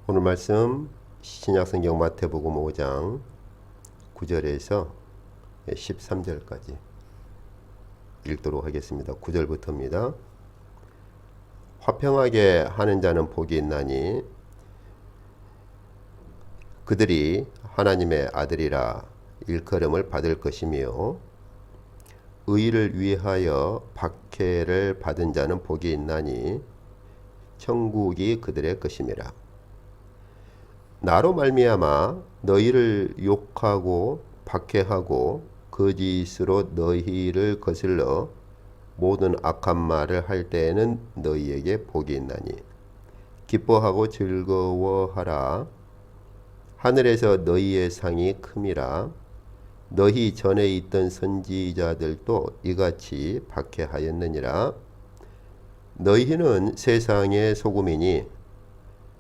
오늘 말씀 신약성경 마태복음 5장 9절에서 13절까지 읽도록 하겠습니다. 9절부터입니다. 화평하게 하는 자는 복이 있나니 그들이 하나님의 아들이라 일컬음을 받을 것이며 의를 위하여 박해를 받은 자는 복이 있나니 천국이 그들의 것임이라. 나로 말미암아 너희를 욕하고 박해하고 거짓으로 너희를 거슬러 모든 악한 말을 할 때에는 너희에게 복이 있나니 기뻐하고 즐거워하라. 하늘에서 너희의 상이 큼이라. 너희 전에 있던 선지자들도 이같이 박해하였느니라. 너희는 세상의 소금이니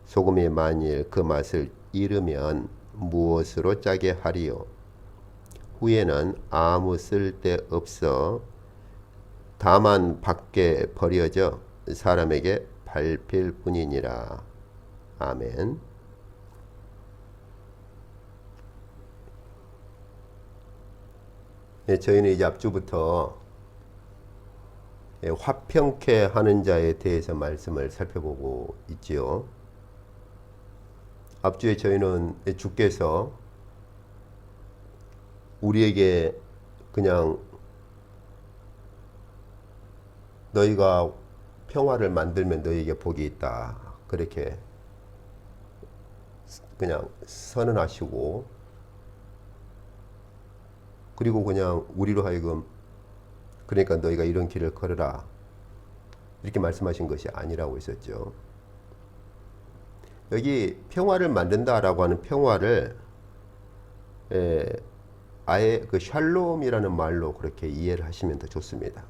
소금이 만일 그 맛을 잃으면 무엇으로 짜게 하리요? 후에는 아무 쓸데 없어 다만 밖에 버려져 사람에게 밟힐 뿐이니라. 아멘. 네, 저희는 이제 앞주부터 화평케 하는 자에 대해서 말씀을 살펴보고 있지요. 앞주에 저희는 주께서 우리에게 그냥 너희가 평화를 만들면 너희에게 복이 있다, 그렇게 그냥 선언하시고, 그리고 그냥 우리로 하여금 그러니까 너희가 이런 길을 걸어라 이렇게 말씀하신 것이 아니라고 했었죠. 여기 평화를 만든다라고 하는 평화를 아예 그 샬롬이라는 말로 그렇게 이해를 하시면 더 좋습니다.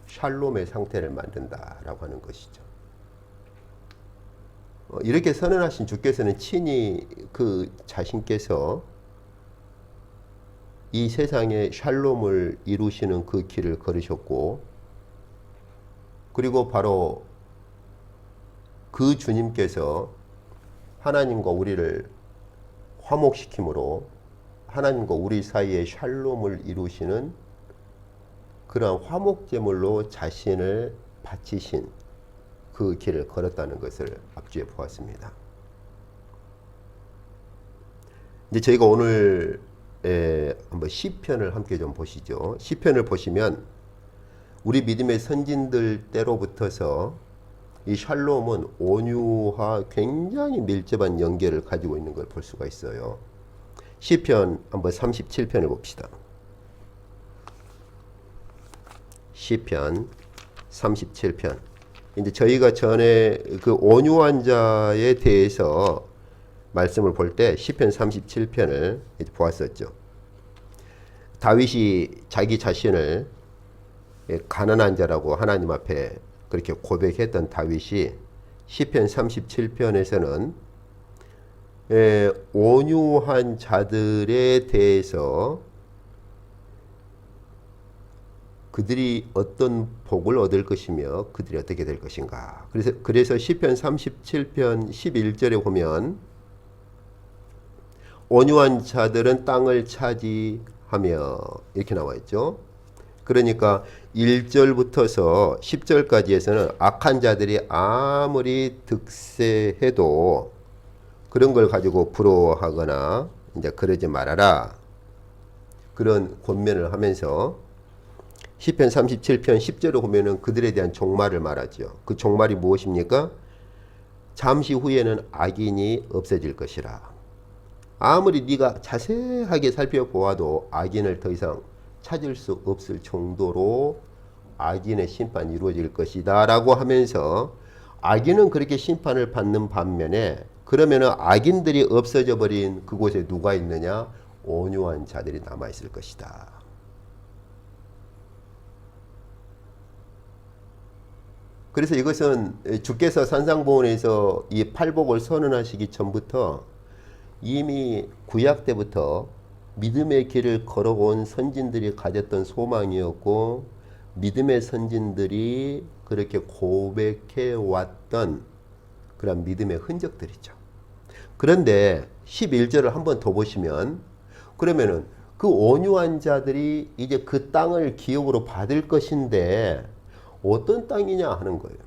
샬롬의 상태를 만든다라고 하는 것이죠. 이렇게 선언하신 주께서는 친히 그 자신께서 이 세상에 샬롬을 이루시는 그 길을 걸으셨고, 그리고 바로 그 주님께서 하나님과 우리를 화목시킴으로 하나님과 우리 사이에 샬롬을 이루시는 그러한 화목제물로 자신을 바치신 그 길을 걸었다는 것을 앞주에 보았습니다. 이제 저희가 오늘 한번 시편을 함께 좀 보시죠. 시편을 보시면 우리 믿음의 선진들 때로부터서 이 샬롬은 온유와 굉장히 밀접한 연결을 가지고 있는 걸 볼 수가 있어요. 시편 한번 37편을 봅시다. 시편 37편. 이제 저희가 전에 그 온유한 자에 대해서 말씀을 볼 때 시편 37편을 보았었죠. 다윗이 자기 자신을 가난한 자라고 하나님 앞에 그렇게 고백했던 다윗이 시편 37편에서는 온유한 자들에 대해서 그들이 어떤 복을 얻을 것이며 그들이 어떻게 될 것인가. 그래서 시편 37편 11절에 보면 온유한 자들은 땅을 차지하며 이렇게 나와 있죠. 그러니까 1절부터서 10절까지에서는 악한 자들이 아무리 득세해도 그런 걸 가지고 부러워하거나 이제 그러지 말아라, 그런 권면을 하면서 시편 37편 10절에 보면은 그들에 대한 종말을 말하죠. 그 종말이 무엇입니까? 잠시 후에는 악인이 없어질 것이라. 아무리 네가 자세하게 살펴보아도 악인을 더 이상 찾을 수 없을 정도로 악인의 심판이 이루어질 것이다 라고 하면서, 악인은 그렇게 심판을 받는 반면에 그러면은 악인들이 없어져 버린 그곳에 누가 있느냐? 온유한 자들이 남아 있을 것이다. 그래서 이것은 주께서 산상보훈에서 이 팔복을 선언하시기 전부터 이미 구약 때부터 믿음의 길을 걸어온 선진들이 가졌던 소망이었고, 믿음의 선진들이 그렇게 고백해 왔던 그런 믿음의 흔적들이죠. 그런데 11절을 한번 더 보시면 그러면은 그 온유한 자들이 이제 그 땅을 기업으로 받을 것인데 어떤 땅이냐 하는 거예요.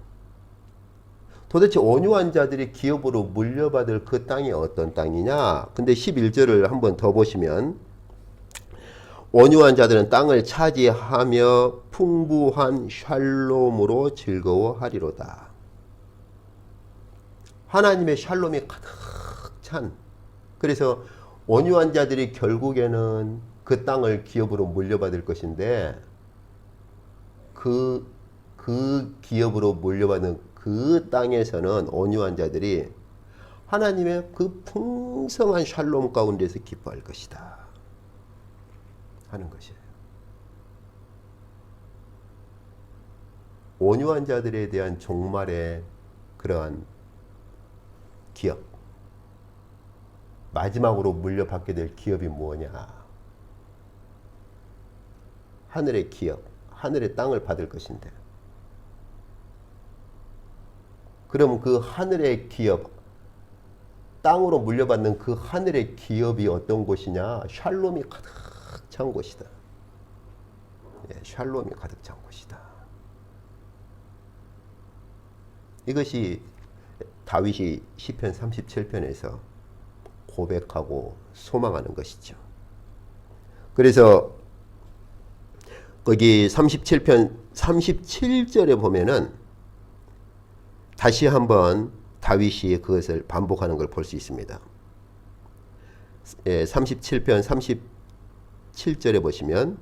도대체 온유한 자들이 기업으로 물려받을 그 땅이 어떤 땅이냐? 근데 11절을 한번 더 보시면 온유한 자들은 땅을 차지하며 풍부한 샬롬으로 즐거워하리로다. 하나님의 샬롬이 가득 찬. 그래서 온유한 자들이 결국에는 그 땅을 기업으로 물려받을 것인데 그 기업으로 물려받은 그 땅에서는 온유한 자들이 하나님의 그 풍성한 샬롬 가운데서 기뻐할 것이다 하는 것이에요. 온유한 자들에 대한 종말의 그러한 기업, 마지막으로 물려받게 될 기업이 뭐냐? 하늘의 기업, 하늘의 땅을 받을 것인데, 그럼 그 하늘의 기업, 땅으로 물려받는 그 하늘의 기업이 어떤 곳이냐? 샬롬이 가득 찬 곳이다. 예, 샬롬이 가득 찬 곳이다. 이것이 다윗이 시편 37편에서 고백하고 소망하는 것이죠. 그래서 거기 37편 37절에 보면은 다시 한번 다윗이 그것을 반복하는 걸 볼 수 있습니다. 37편 37절에 보시면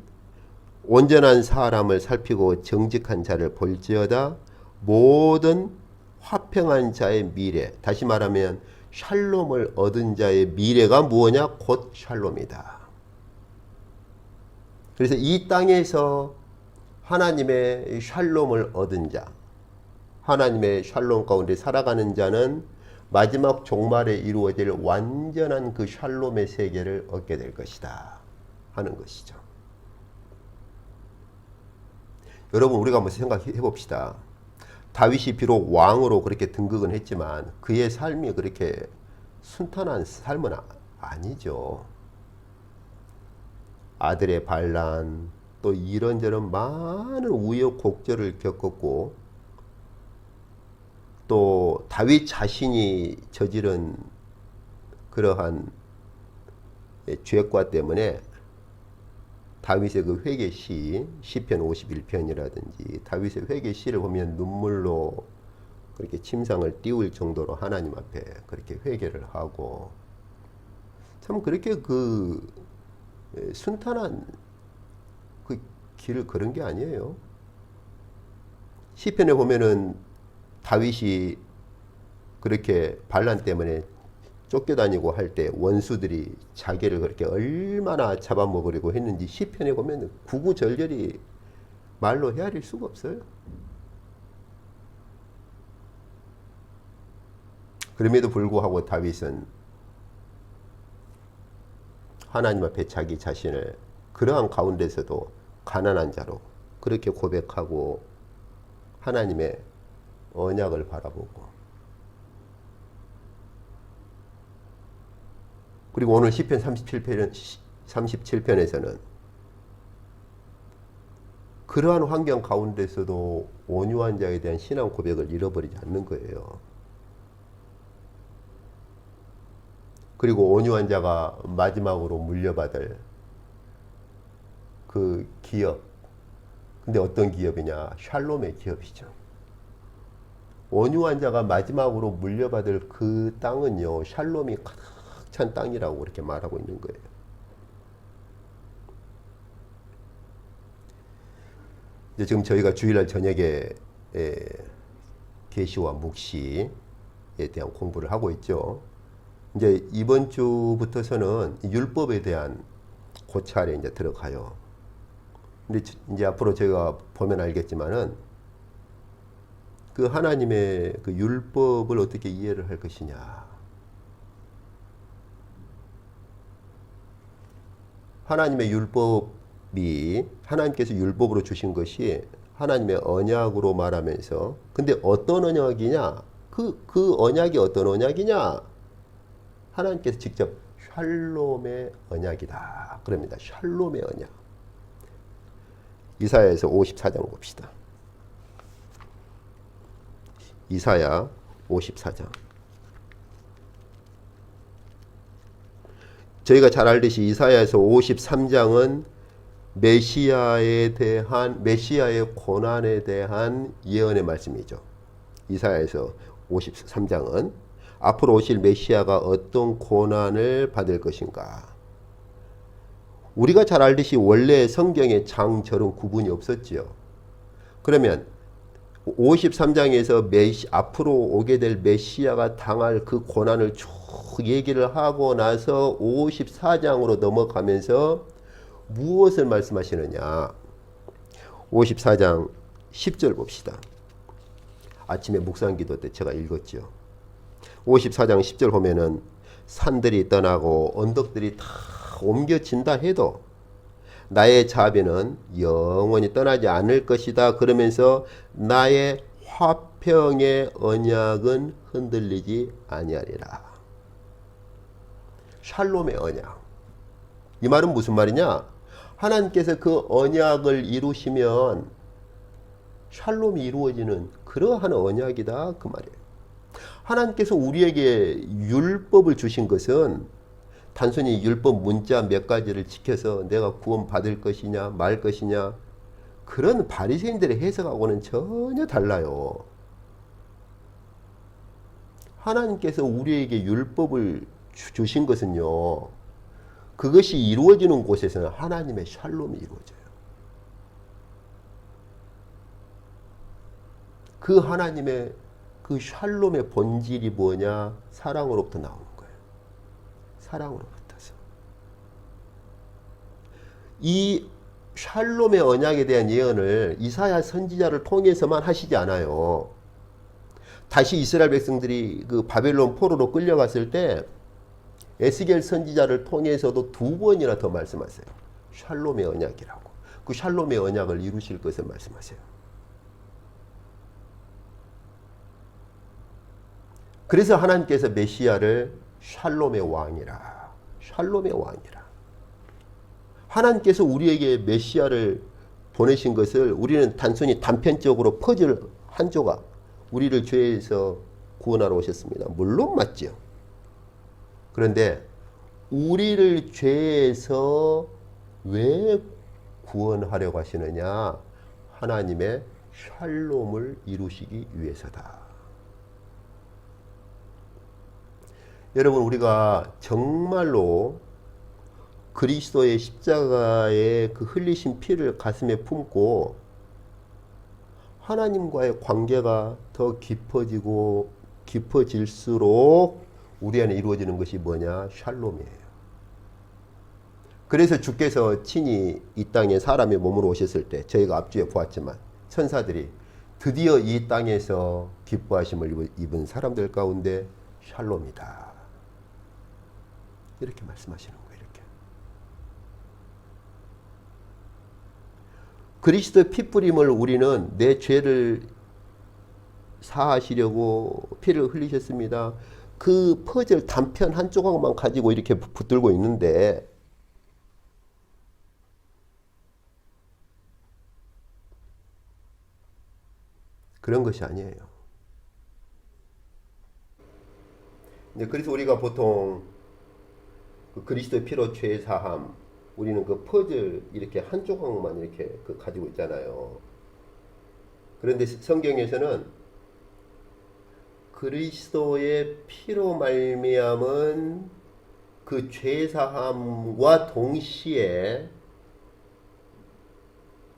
온전한 사람을 살피고 정직한 자를 볼지어다 모든 화평한 자의 미래, 다시 말하면 샬롬을 얻은 자의 미래가 무엇냐? 곧 샬롬이다. 그래서 이 땅에서 하나님의 샬롬을 얻은 자, 하나님의 샬롬 가운데 살아가는 자는 마지막 종말에 이루어질 완전한 그 샬롬의 세계를 얻게 될 것이다 하는 것이죠. 여러분, 우리가 한번 생각해 봅시다. 다윗이 비록 왕으로 그렇게 등극은 했지만 그의 삶이 그렇게 순탄한 삶은 아니죠. 아들의 반란, 또 이런저런 많은 우여곡절을 겪었고, 또 다윗 자신이 저지른 그러한 죄과 때문에 다윗의 그 회개시, 시편 51편이라든지 다윗의 회개시를 보면 눈물로 그렇게 침상을 띄울 정도로 하나님 앞에 그렇게 회개를 하고, 참 그렇게 그 순탄한 그 길을 걸은 게 아니에요. 시편에 보면은 다윗이 그렇게 반란 때문에 쫓겨다니고 할 때 원수들이 자기를 그렇게 얼마나 잡아먹으려고 했는지 시편에 보면 구구절절히 말로 헤아릴 수가 없어요. 그럼에도 불구하고 다윗은 하나님 앞에 자기 자신을 그러한 가운데서도 가난한 자로 그렇게 고백하고 하나님의 언약을 바라보고, 그리고 오늘 시편 37편에서는 그러한 환경 가운데서도 온유한 자에 대한 신앙 고백을 잃어버리지 않는 거예요. 그리고 온유한 자가 마지막으로 물려받을 그 기업, 근데 어떤 기업이냐? 샬롬의 기업이죠. 온유한 자가 마지막으로 물려받을 그 땅은요, 샬롬이 가득 찬 땅이라고 그렇게 말하고 있는 거예요. 이제 지금 저희가 주일날 저녁에 계시와 묵시에 대한 공부를 하고 있죠. 이제 이번 주부터서는 율법에 대한 고찰에 이제 들어가요. 근데 이제 앞으로 제가 보면 알겠지만은 그 하나님의 그 율법을 어떻게 이해를 할 것이냐. 하나님의 율법이 하나님께서 율법으로 주신 것이 하나님의 언약으로 말하면서, 근데 어떤 언약이냐? 그 언약이 어떤 언약이냐? 하나님께서 직접 샬롬의 언약이다 그럽니다. 샬롬의 언약. 이사야에서 54장 봅시다. 이사야 54장. 저희가 잘 알듯이 이사야에서 53장은 메시아에 대한, 메시아의 고난에 대한 예언의 말씀이죠. 이사야에서 53장은 앞으로 오실 메시아가 어떤 고난을 받을 것인가. 우리가 잘 알듯이 원래 성경에 장절은 구분이 없었지요. 그러면 53장에서 앞으로 오게 될 메시아가 당할 그 고난을 쭉 얘기를 하고 나서 54장으로 넘어가면서 무엇을 말씀하시느냐. 54장 10절 봅시다. 아침에 묵상기도 때 제가 읽었죠. 54장 10절 보면은 산들이 떠나고 언덕들이 다 옮겨진다 해도 나의 자비는 영원히 떠나지 않을 것이다 그러면서 나의 화평의 언약은 흔들리지 아니하리라. 샬롬의 언약. 이 말은 무슨 말이냐? 하나님께서 그 언약을 이루시면 샬롬이 이루어지는 그러한 언약이다 그 말이에요. 하나님께서 우리에게 율법을 주신 것은 단순히 율법 문자 몇 가지를 지켜서 내가 구원 받을 것이냐 말 것이냐 그런 바리새인들의 해석하고는 전혀 달라요. 하나님께서 우리에게 율법을 주신 것은요, 그것이 이루어지는 곳에서는 하나님의 샬롬이 이루어져요. 그 하나님의 그 샬롬의 본질이 뭐냐? 사랑으로부터 나오는 거예요. 사랑으로부터서. 이 샬롬의 언약에 대한 예언을 이사야 선지자를 통해서만 하시지 않아요. 다시 이스라엘 백성들이 그 바벨론 포로로 끌려갔을 때 에스겔 선지자를 통해서도 2번이나 더 말씀하세요. 샬롬의 언약이라고. 그 샬롬의 언약을 이루실 것을 말씀하세요. 그래서 하나님께서 메시아를 샬롬의 왕이라. 샬롬의 왕이라. 하나님께서 우리에게 메시아를 보내신 것을 우리는 단순히 단편적으로 퍼즐 한 조각, 우리를 죄에서 구원하러 오셨습니다. 물론 맞죠. 그런데 우리를 죄에서 왜 구원하려고 하시느냐? 하나님의 샬롬을 이루시기 위해서다. 여러분, 우리가 정말로 그리스도의 십자가의 그 흘리신 피를 가슴에 품고 하나님과의 관계가 더 깊어질수록 우리 안에 이루어지는 것이 뭐냐? 샬롬이에요. 그래서 주께서 친히 이 땅에 사람의 몸으로 오셨을 때 저희가 앞주에 보았지만 천사들이 드디어 이 땅에서 기뻐하심을 입은 사람들 가운데 샬롬이다. 이렇게 말씀하시는 거예요. 이렇게. 그리스도의 피 뿌림을 우리는 내 죄를 사하시려고 피를 흘리셨습니다. 그 퍼즐 단편 한 조각만 가지고 이렇게 붙들고 있는데 그런 것이 아니에요. 그래서 우리가 보통 그 그리스도의 피로 죄 사함, 우리는 그 퍼즐 이렇게 한 조각만 이렇게 가지고 있잖아요. 그런데 성경에서는 그리스도의 피로 말미암은 그 죄 사함과 동시에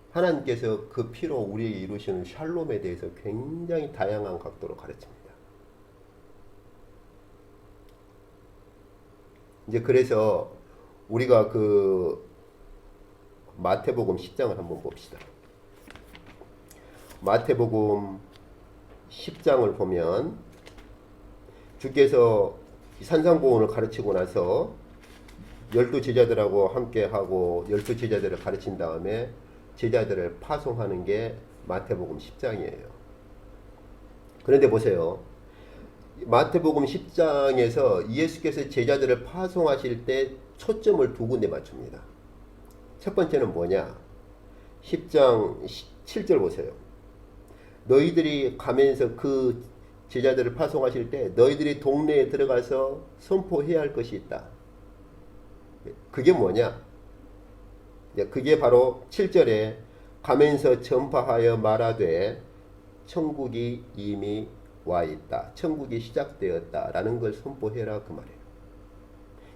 하나님께서 그 피로 우리에게 이루시는 샬롬에 대해서 굉장히 다양한 각도로 가르칩니다. 이제 그래서 우리가 그 마태복음 10장을 한번 봅시다. 마태복음 10장을 보면 주께서 산상보훈을 가르치고 나서 12제자들하고 함께하고 12제자들을 가르친 다음에 제자들을 파송하는 게 마태복음 10장이에요. 그런데 보세요. 마태복음 10장에서 예수께서 제자들을 파송하실 때 초점을 두 군데 맞춥니다. 첫 번째는 뭐냐? 10장 7절 보세요. 너희들이 가면서 그 제자들을 파송하실 때 너희들이 동네에 들어가서 선포해야 할 것이 있다. 그게 뭐냐? 그게 바로 7절에 가면서 전파하여 말하되 천국이 이미 와 있다. 천국이 시작되었다라는 걸 선포해라 그 말이에요.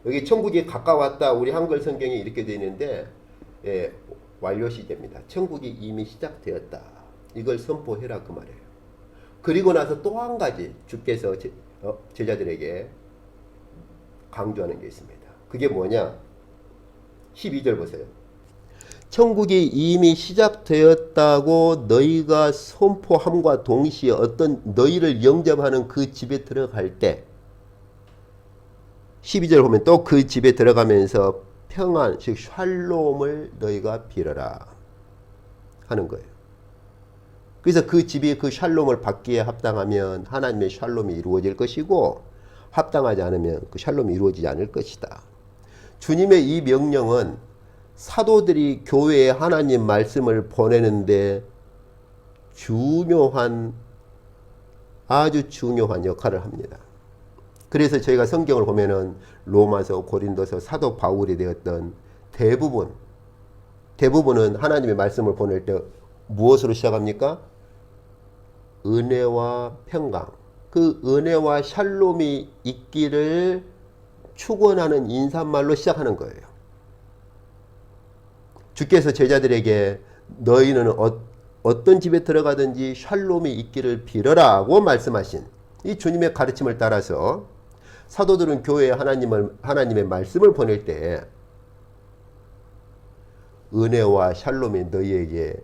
여기 천국이 가까웠다. 우리 한글 성경에 이렇게 되어 있는데 완료 시제입니다. 천국이 이미 시작되었다. 이걸 선포해라 그 말이에요. 그리고 나서 또 한 가지 주께서 제자들에게 강조하는 게 있습니다. 그게 뭐냐? 12절 보세요. 천국이 이미 시작되었다고 너희가 선포함과 동시에 어떤 너희를 영접하는 그 집에 들어갈 때 12절 보면 또 그 집에 들어가면서 평안, 즉 샬롬을 너희가 빌어라 하는 거예요. 그래서 그 집이 그 샬롬을 받기에 합당하면 하나님의 샬롬이 이루어질 것이고 합당하지 않으면 그 샬롬이 이루어지지 않을 것이다. 주님의 이 명령은 사도들이 교회에 하나님 말씀을 보내는데 아주 중요한 역할을 합니다. 그래서 저희가 성경을 보면은 로마서, 고린도서, 사도 바울이 되었던 대부분은 하나님의 말씀을 보낼 때 무엇으로 시작합니까? 은혜와 평강, 그 은혜와 샬롬이 있기를 축원하는 인사말로 시작하는 거예요. 주께서 제자들에게 너희는 어떤 집에 들어가든지 샬롬이 있기를 빌어라고 말씀하신 이 주님의 가르침을 따라서 사도들은 교회에 하나님의 말씀을 보낼 때 은혜와 샬롬이 너희에게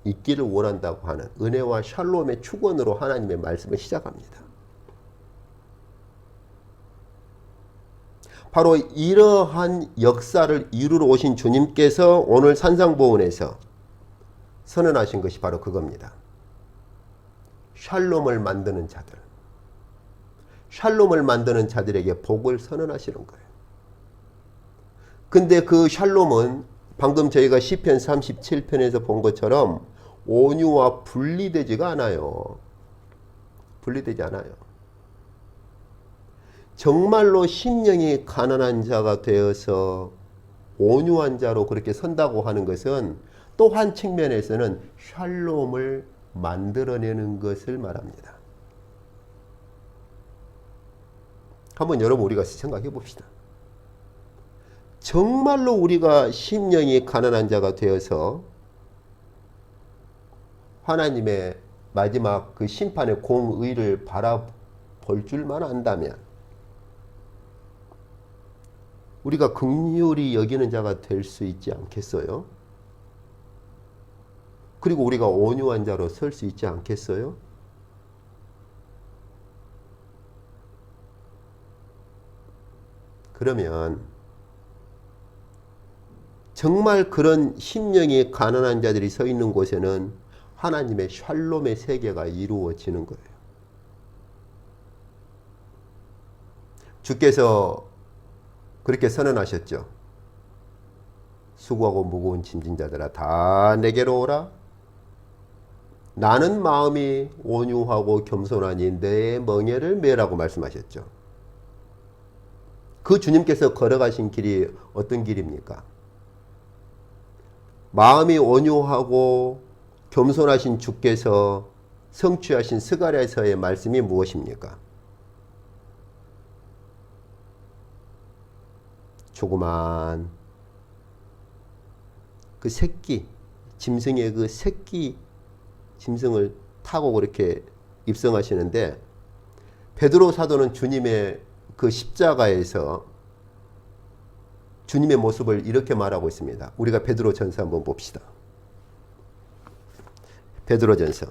있기를 원한다고 하는 은혜와 샬롬의 축원으로 하나님의 말씀을 시작합니다. 바로 이러한 역사를 이루러 오신 주님께서 오늘 산상보훈에서 선언하신 것이 바로 그겁니다. 샬롬을 만드는 자들, 샬롬을 만드는 자들에게 복을 선언하시는 거예요. 근데 그 샬롬은 방금 저희가 시편 37편에서 본 것처럼 온유와 분리되지가 않아요. 분리되지 않아요. 정말로 심령이 가난한 자가 되어서 온유한 자로 그렇게 선다고 하는 것은 또 한 측면에서는 샬롬을 만들어내는 것을 말합니다. 한번 여러분 우리가 생각해 봅시다. 정말로 우리가 심령이 가난한 자가 되어서 하나님의 마지막 그 심판의 공의를 바라볼 줄만 안다면 우리가 긍휼히 여기는 자가 될 수 있지 않겠어요? 그리고 우리가 온유한 자로 설 수 있지 않겠어요? 그러면 정말 그런 심령이 가난한 자들이 서 있는 곳에는 하나님의 샬롬의 세계가 이루어지는 거예요. 주께서 그렇게 선언하셨죠. 수고하고 무거운 짐진 자들아 다 내게로 오라. 나는 마음이 온유하고 겸손하니 내 멍에를 메라고 말씀하셨죠. 그 주님께서 걸어가신 길이 어떤 길입니까? 마음이 온유하고 겸손하신 주께서 성취하신 스가랴서의 말씀이 무엇입니까? 조그만 그 새끼 짐승의 그 새끼 짐승을 타고 그렇게 입성하시는데 베드로 사도는 주님의 그 십자가에서 주님의 모습을 이렇게 말하고 있습니다. 우리가 베드로전서 한번 봅시다. 베드로전서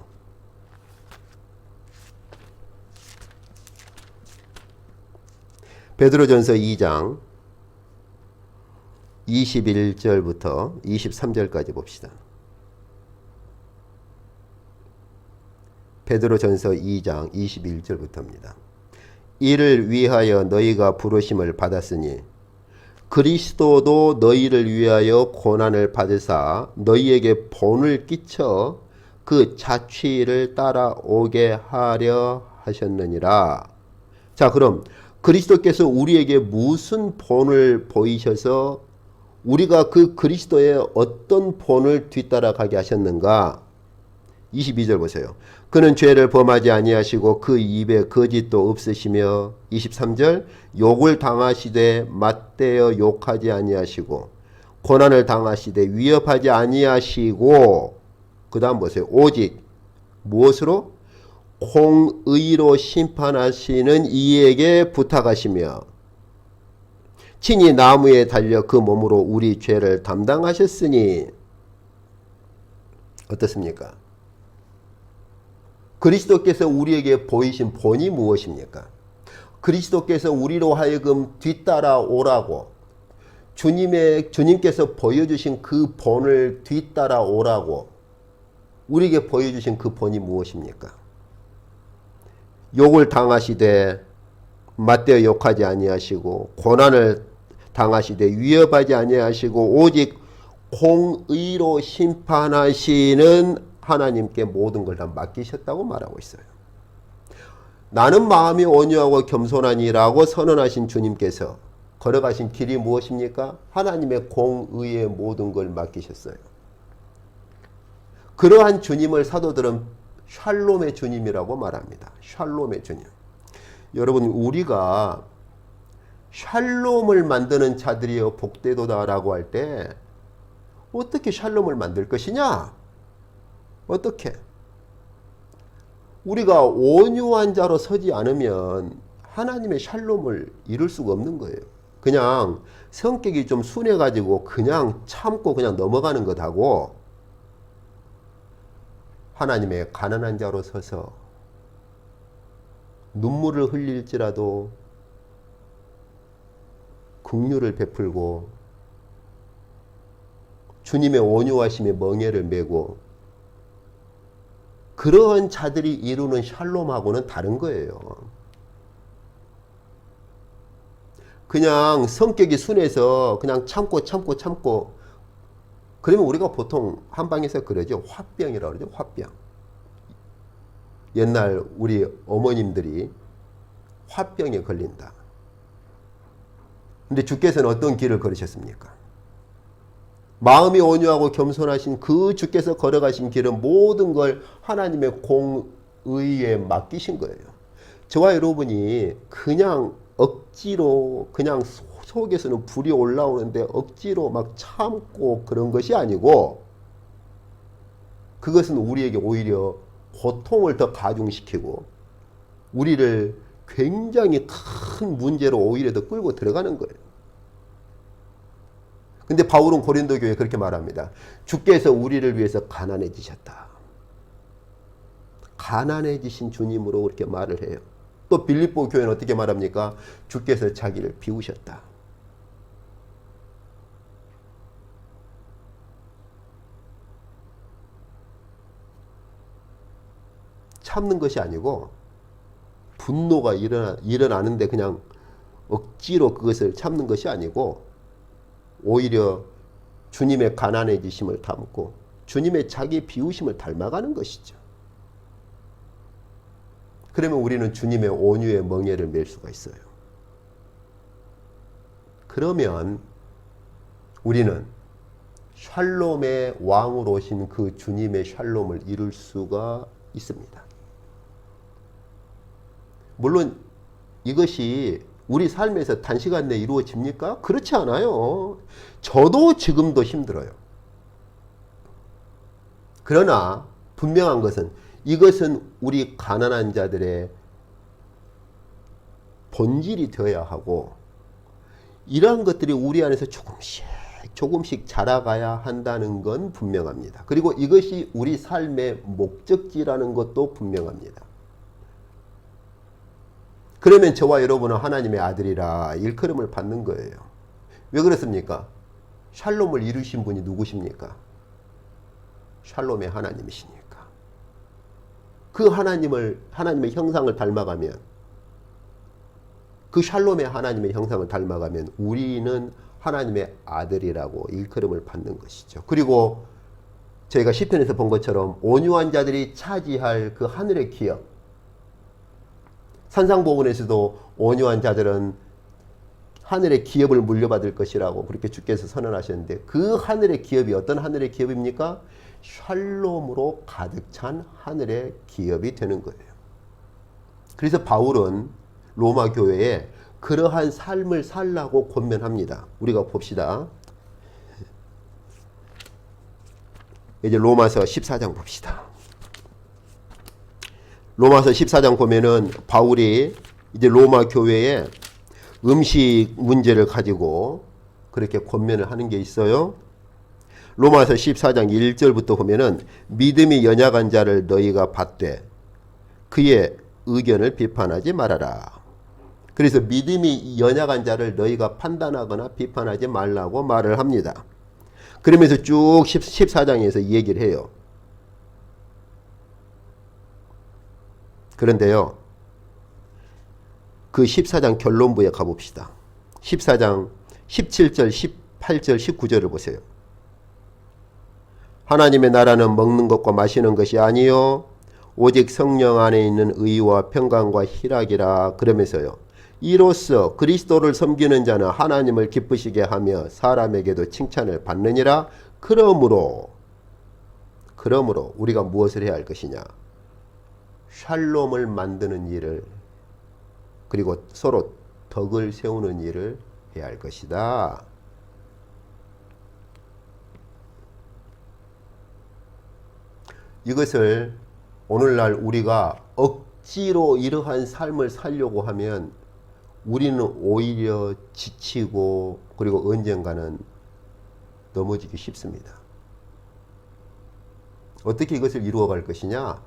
베드로전서 2장 21절부터 23절까지 봅시다. 베드로전서 2장 21절부터입니다. 이를 위하여 너희가 부르심을 받았으니 그리스도도 너희를 위하여 고난을 받으사 너희에게 본을 끼쳐 그 자취를 따라오게 하려 하셨느니라. 자, 그럼 그리스도께서 우리에게 무슨 본을 보이셔서 우리가 그 그리스도의 어떤 본을 뒤따라가게 하셨는가? 22절 보세요. 그는 죄를 범하지 아니하시고 그 입에 거짓도 없으시며 23절 욕을 당하시되 맞대어 욕하지 아니하시고 고난을 당하시되 위협하지 아니하시고 그 다음 보세요. 오직 무엇으로? 공의로 심판하시는 이에게 부탁하시며 친히 나무에 달려 그 몸으로 우리 죄를 담당하셨으니 어떻습니까? 그리스도께서 우리에게 보이신 본이 무엇입니까? 그리스도께서 우리로 하여금 뒤따라 오라고 주님께서 보여주신 그 본을 뒤따라 오라고 우리에게 보여주신 그 본이 무엇입니까? 욕을 당하시되 맞대어 욕하지 아니하시고 고난을 당하시되 위협하지 아니하시고 오직 공의로 심판하시는 하나님께 모든 걸 다 맡기셨다고 말하고 있어요. 나는 마음이 온유하고 겸손하니라고 선언하신 주님께서 걸어가신 길이 무엇입니까? 하나님의 공의의 모든 걸 맡기셨어요. 그러한 주님을 사도들은 샬롬의 주님이라고 말합니다. 샬롬의 주님. 여러분, 우리가 샬롬을 만드는 자들이여 복되도다라고 할 때 어떻게 샬롬을 만들 것이냐? 어떻게? 우리가 온유한 자로 서지 않으면 하나님의 샬롬을 이룰 수가 없는 거예요. 그냥 성격이 좀 순해가지고 그냥 참고 그냥 넘어가는 것하고 하나님의 가난한 자로 서서 눈물을 흘릴지라도 긍휼을 베풀고 주님의 온유하심에 멍에를 메고 그러한 자들이 이루는 샬롬하고는 다른 거예요. 그냥 성격이 순해서 그냥 참고 그러면 우리가 보통 한방에서 그러죠. 화병이라고 그러죠. 화병. 옛날 우리 어머님들이 화병에 걸린다. 근데 주께서는 어떤 길을 걸으셨습니까? 마음이 온유하고 겸손하신 그 주께서 걸어가신 길은 모든 걸 하나님의 공의에 맡기신 거예요. 저와 여러분이 그냥 억지로 그냥 속에서는 불이 올라오는데 억지로 막 참고 그런 것이 아니고 그것은 우리에게 오히려 고통을 더 가중시키고 우리를 굉장히 큰 문제로 오히려 더 끌고 들어가는 거예요. 근데 바울은 고린도 교회에 그렇게 말합니다. 주께서 우리를 위해서 가난해지셨다. 가난해지신 주님으로 그렇게 말을 해요. 또 빌립보 교회는 어떻게 말합니까? 주께서 자기를 비우셨다. 참는 것이 아니고 분노가 일어나는데 그냥 억지로 그것을 참는 것이 아니고 오히려 주님의 가난해지심을 담고 주님의 자기 비우심을 닮아가는 것이죠. 그러면 우리는 주님의 온유의 멍에를 맬 수가 있어요. 그러면 우리는 샬롬의 왕으로 오신 그 주님의 샬롬을 이룰 수가 있습니다. 물론 이것이 우리 삶에서 단시간 내에 이루어집니까? 그렇지 않아요. 저도 지금도 힘들어요. 그러나 분명한 것은 이것은 우리 가난한 자들의 본질이 되어야 하고 이러한 것들이 우리 안에서 조금씩 자라가야 한다는 건 분명합니다. 그리고 이것이 우리 삶의 목적지라는 것도 분명합니다. 그러면 저와 여러분은 하나님의 아들이라 일컬음을 받는 거예요. 왜 그렇습니까? 샬롬을 이루신 분이 누구십니까? 샬롬의 하나님이시니까. 그 하나님의 형상을 닮아가면 그 샬롬의 하나님의 형상을 닮아가면 우리는 하나님의 아들이라고 일컬음을 받는 것이죠. 그리고 저희가 시편에서 본 것처럼 온유한 자들이 차지할 그 하늘의 기업, 산상보훈에서도 온유한 자들은 하늘의 기업을 물려받을 것이라고 그렇게 주께서 선언하셨는데, 그 하늘의 기업이 어떤 하늘의 기업입니까? 샬롬으로 가득 찬 하늘의 기업이 되는 거예요. 그래서 바울은 로마 교회에 그러한 삶을 살라고 권면합니다. 우리가 봅시다. 이제 로마서 14장 봅시다. 로마서 14장 보면은 바울이 이제 로마 교회에 음식 문제를 가지고 그렇게 권면을 하는 게 있어요. 로마서 14장 1절부터 보면은 믿음이 연약한 자를 너희가 받되 그의 의견을 비판하지 말아라. 그래서 믿음이 연약한 자를 너희가 판단하거나 비판하지 말라고 말을 합니다. 그러면서 쭉 14장에서 이 얘기를 해요. 그런데요, 그 14장 결론부에 가봅시다. 14장 17절, 18절, 19절을 보세요. 하나님의 나라는 먹는 것과 마시는 것이 아니요 오직 성령 안에 있는 의와 평강과 희락이라. 그러면서요, 이로써 그리스도를 섬기는 자는 하나님을 기쁘시게 하며 사람에게도 칭찬을 받느니라. 그러므로 우리가 무엇을 해야 할 것이냐? 샬롬을 만드는 일을, 그리고 서로 덕을 세우는 일을 해야 할 것이다. 이것을 오늘날 우리가 억지로 이러한 삶을 살려고 하면 우리는 오히려 지치고 그리고 언젠가는 넘어지기 쉽습니다. 어떻게 이것을 이루어갈 것이냐?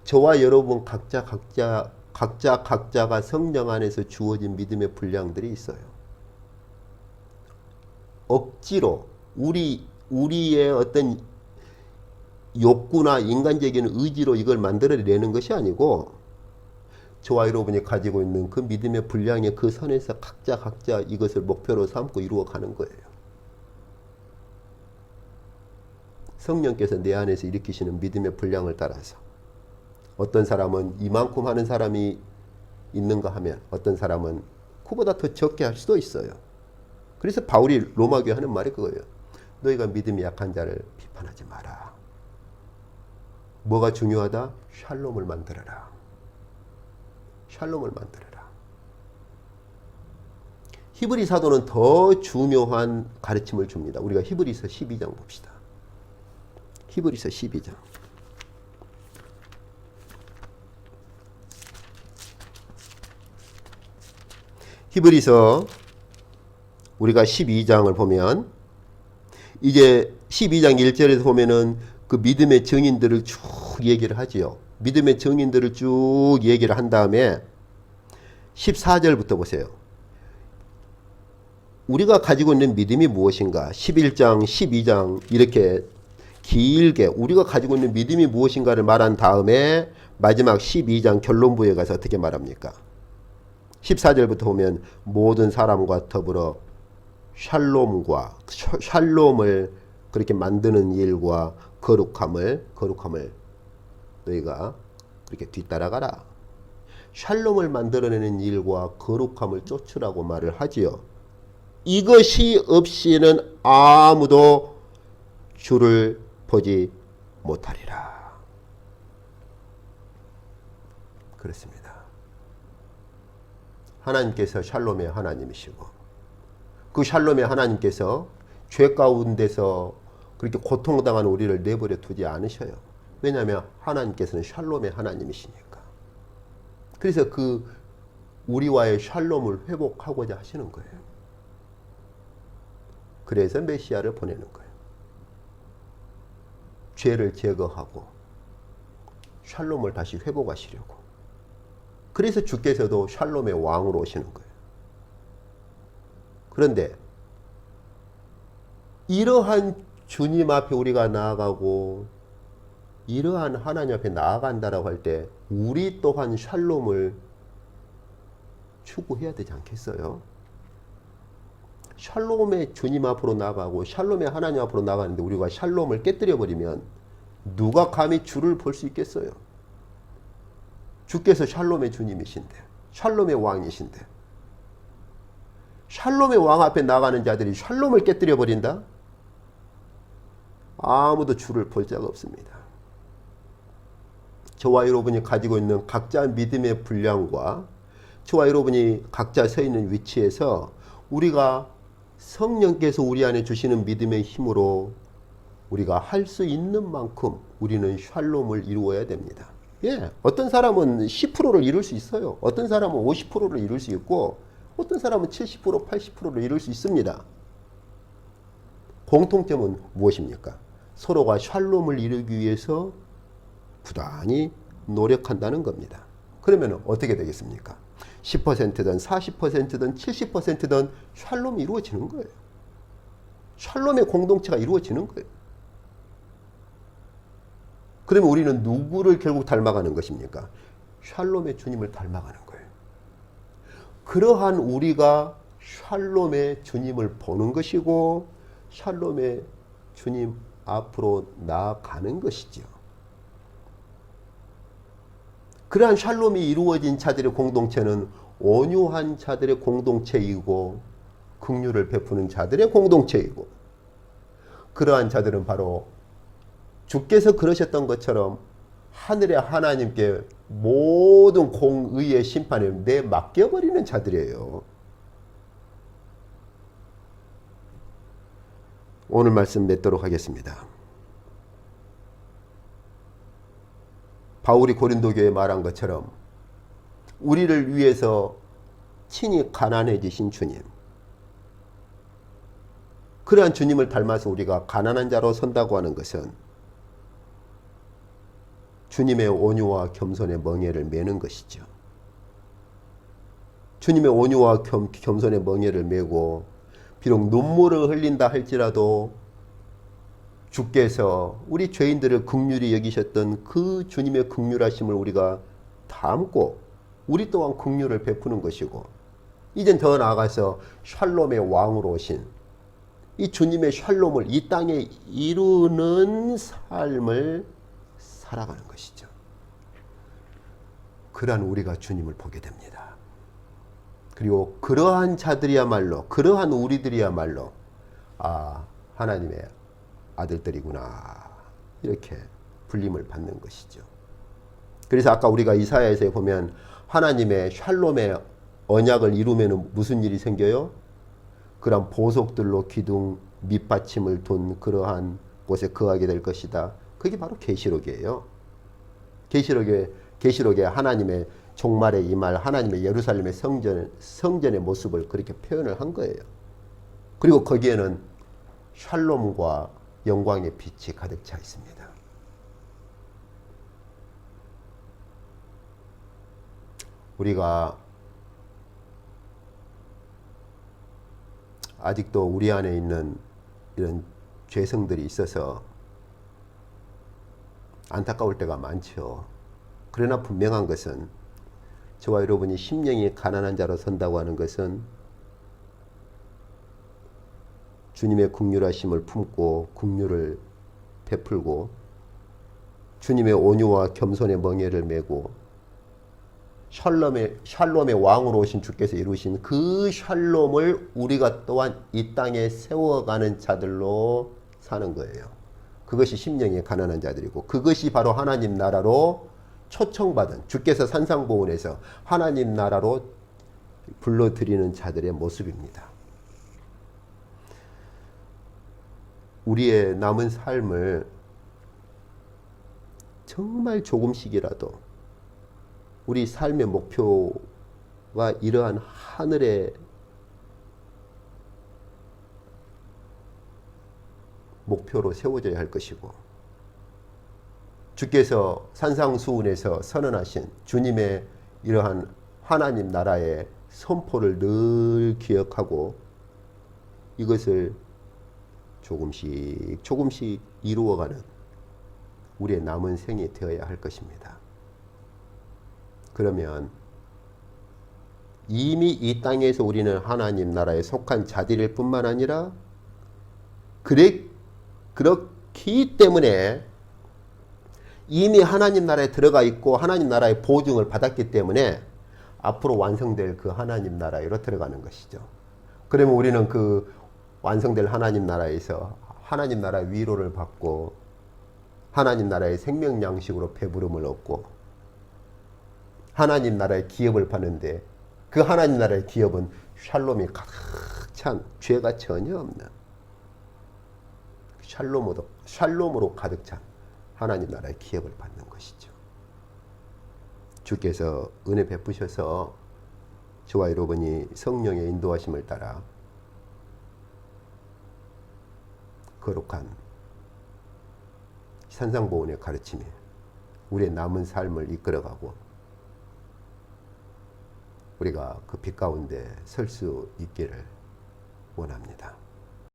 저와 여러분 각자가 성령 안에서 주어진 믿음의 분량들이 있어요. 억지로 우리의 어떤 욕구나 인간적인 의지로 이걸 만들어내는 것이 아니고, 저와 여러분이 가지고 있는 그 믿음의 분량의 그 선에서 각자 이것을 목표로 삼고 이루어가는 거예요. 성령께서 내 안에서 일으키시는 믿음의 분량을 따라서 어떤 사람은 이만큼 하는 사람이 있는가 하면 어떤 사람은 그보다 더 적게 할 수도 있어요. 그래서 바울이 로마교회 하는 말이 그거예요. 너희가 믿음이 약한 자를 비판하지 마라. 뭐가 중요하다? 샬롬을 만들어라. 샬롬을 만들어라. 히브리 사도는 더 중요한 가르침을 줍니다. 우리가 히브리서 12장 봅시다. 히브리서 12장. 히브리서 우리가 12장을 보면 이제 12장 1절에서 보면은 그 믿음의 증인들을 쭉 얘기를 하지요. 믿음의 증인들을 쭉 얘기를 한 다음에 14절부터 보세요. 우리가 가지고 있는 믿음이 무엇인가? 11장, 12장 이렇게 길게 우리가 가지고 있는 믿음이 무엇인가를 말한 다음에 마지막 12장 결론부에 가서 어떻게 말합니까? 14절부터 보면 모든 사람과 더불어 샬롬을 그렇게 만드는 일과 거룩함을 너희가 그렇게 뒤따라가라. 샬롬을 만들어내는 일과 거룩함을 쫓으라고 말을 하지요. 이것이 없이는 아무도 주를 보지 못하리라. 그렇습니다. 하나님께서 샬롬의 하나님이시고 그 샬롬의 하나님께서 죄 가운데서 그렇게 고통당하는 우리를 내버려 두지 않으셔요. 왜냐하면 하나님께서는 샬롬의 하나님이시니까. 그래서 그 우리와의 샬롬을 회복하고자 하시는 거예요. 그래서 메시아를 보내는 거예요. 죄를 제거하고 샬롬을 다시 회복하시려고. 그래서 주께서도 샬롬의 왕으로 오시는 거예요. 그런데 이러한 주님 앞에 우리가 나아가고 이러한 하나님 앞에 나아간다라고 할 때 우리 또한 샬롬을 추구해야 되지 않겠어요? 샬롬의 주님 앞으로 나가고 샬롬의 하나님 앞으로 나가는데 우리가 샬롬을 깨뜨려 버리면 누가 감히 주를 볼 수 있겠어요? 주께서 샬롬의 주님이신데, 샬롬의 왕이신데, 샬롬의 왕 앞에 나가는 자들이 샬롬을 깨뜨려 버린다? 아무도 주를 볼 자가 없습니다. 저와 여러분이 가지고 있는 각자 믿음의 분량과 저와 여러분이 각자 서 있는 위치에서 우리가 성령께서 우리 안에 주시는 믿음의 힘으로 우리가 할 수 있는 만큼 우리는 샬롬을 이루어야 됩니다. 예, 어떤 사람은 10%를 이룰 수 있어요. 어떤 사람은 50%를 이룰 수 있고 어떤 사람은 70%, 80%를 이룰 수 있습니다. 공통점은 무엇입니까? 서로가 샬롬을 이루기 위해서 부단히 노력한다는 겁니다. 그러면 어떻게 되겠습니까? 10%든 40%든 70%든 샬롬이 이루어지는 거예요. 샬롬의 공동체가 이루어지는 거예요. 그러면 우리는 누구를 결국 닮아가는 것입니까? 샬롬의 주님을 닮아가는 거예요. 그러한 우리가 샬롬의 주님을 보는 것이고 샬롬의 주님 앞으로 나아가는 것이죠. 그러한 샬롬이 이루어진 자들의 공동체는 온유한 자들의 공동체이고 긍휼을 베푸는 자들의 공동체이고 그러한 자들은 바로 주께서 그러셨던 것처럼 하늘의 하나님께 모든 공의의 심판을 내맡겨버리는 자들이에요. 오늘 말씀 맺도록 하겠습니다. 바울이 고린도 교회에 말한 것처럼 우리를 위해서 친히 가난해지신 주님, 그러한 주님을 닮아서 우리가 가난한 자로 선다고 하는 것은 주님의 온유와 겸손의 멍에를 메는 것이죠. 주님의 온유와 겸손의 멍에를 메고 비록 눈물을 흘린다 할지라도 주께서 우리 죄인들을 긍휼히 여기셨던 그 주님의 긍휼하심을 우리가 담고 우리 또한 긍휼을 베푸는 것이고 이젠 더 나아가서 샬롬의 왕으로 오신 이 주님의 샬롬을 이 땅에 이루는 삶을 살아가는 것이죠. 그러한 우리가 주님을 보게 됩니다. 그리고 그러한 자들이야말로 그러한 우리들이야말로 아 하나님의 아들들이구나 이렇게 불림을 받는 것이죠. 그래서 아까 우리가 이사야에서 보면 하나님의 샬롬의 언약을 이루면 무슨 일이 생겨요? 그런 보석들로 기둥 밑받침을 둔 그러한 곳에 거하게 될 것이다. 그게 바로 계시록이에요. 계시록에 하나님의 종말에 임할 하나님의 예루살렘의 성전의 모습을 그렇게 표현을 한 거예요. 그리고 거기에는 샬롬과 영광의 빛이 가득 차 있습니다. 우리가 아직도 우리 안에 있는 이런 죄성들이 있어서 안타까울 때가 많죠. 그러나 분명한 것은 저와 여러분이 심령이 가난한 자로 선다고 하는 것은 주님의 긍휼하심을 품고 긍휼을 베풀고 주님의 온유와 겸손의 멍에를 메고 샬롬의 왕으로 오신 주께서 이루신 그 샬롬을 우리가 또한 이 땅에 세워가는 자들로 사는 거예요. 그것이 심령이 가난한 자들이고 그것이 바로 하나님 나라로 초청받은 주께서 산상보훈에서 하나님 나라로 불러들이는 자들의 모습입니다. 우리의 남은 삶을 정말 조금씩이라도 우리 삶의 목표가 이러한 하늘의 목표로 세워져야 할 것이고 주께서 산상수훈에서 선언하신 주님의 이러한 하나님 나라의 선포를 늘 기억하고 이것을 조금씩 이루어가는 우리의 남은 생이 되어야 할 것입니다. 그러면 이미 이 땅에서 우리는 하나님 나라에 속한 자들일 뿐만 아니라 그렇기 때문에 이미 하나님 나라에 들어가 있고 하나님 나라의 보증을 받았기 때문에 앞으로 완성될 그 하나님 나라로 들어가는 것이죠. 그러면 우리는 그 완성될 하나님 나라에서 하나님 나라의 위로를 받고 하나님 나라의 생명 양식으로 배부름을 얻고 하나님 나라의 기업을 받는데 그 하나님 나라의 기업은 샬롬이 가득 찬 죄가 전혀 없는 샬롬으로 가득 찬 하나님 나라의 기업을 받는 것이죠. 주께서 은혜 베푸셔서 저와 여러분이 성령의 인도하심을 따라 거룩한 산상보훈의 가르침에 우리의 남은 삶을 이끌어가고 우리가 그 빛 가운데 설 수 있기를 원합니다.